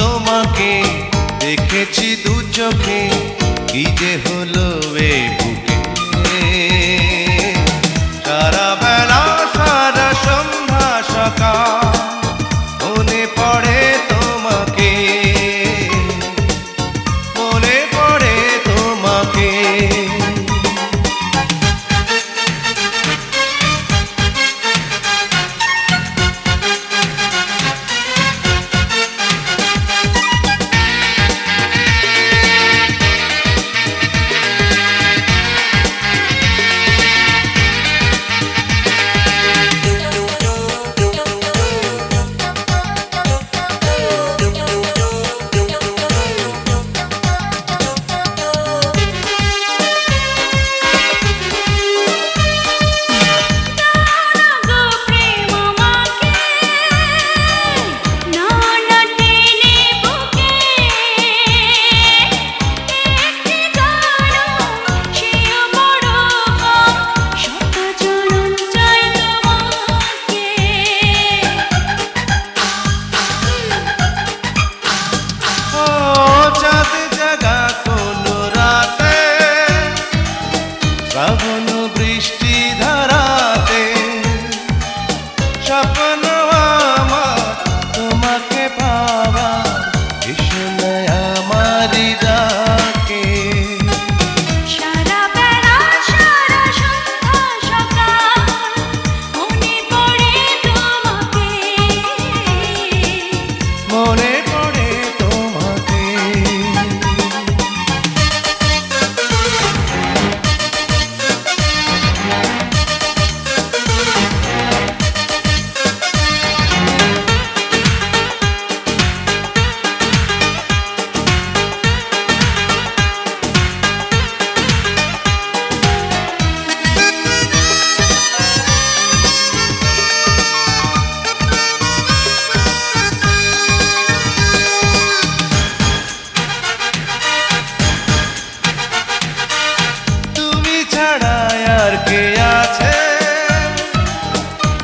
তোমাকে দেখেছি দু চোখে, কি যে হলো এ বুকে। সারা বেলা সারা সন্ধ্যা সকাল মনে পড়ে তোমাকে, মনে পড়ে তোমাকে। শ্রাবণ বৃষ্টি ধারাতে স্বপ্ন আমার তোমাকে পাওয়া, ভীষণ আমারই ডাকে। সারা বেলা সারা সন্ধ্যা সকাল মনে পড়ে তোমাকে, মনে পড়ে তোমাকে। আর কে আছে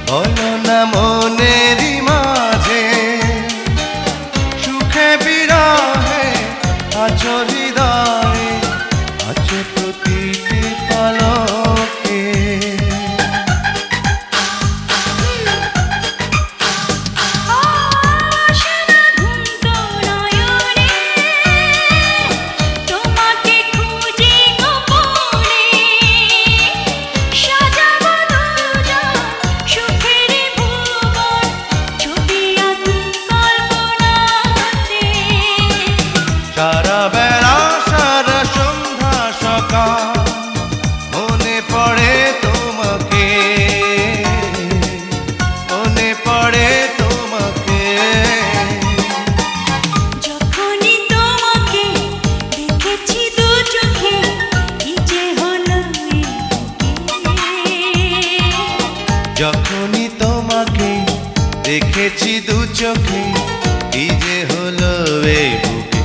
বলো না মনেরই মাঝে, সুখে বিরহে আছো হৃদয়ে, আছো প্রতিটি পলকে। সারা বেলা সারা সন্ধ্যা সকাল মনে পড়ে তোমাকে, মনে পড়ে তোমাকে। যখনই তোমাকে দেখেছি দু চোখে, কি যে হলো এ বুকে। যখনই তোমাকে দেখেছি দু চোখে, কি যে হলো এ বুকে।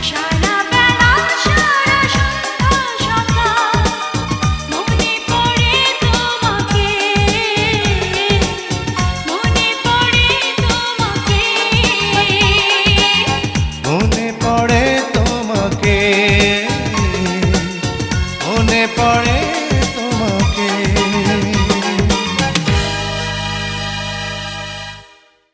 সারা বেলা সারা সন্ধ্যা সকাল মনে পড়ে তোমাকে, মনে পড়ে তোমাকে, মনে পড়ে তোমাকে, মনে পড়ে।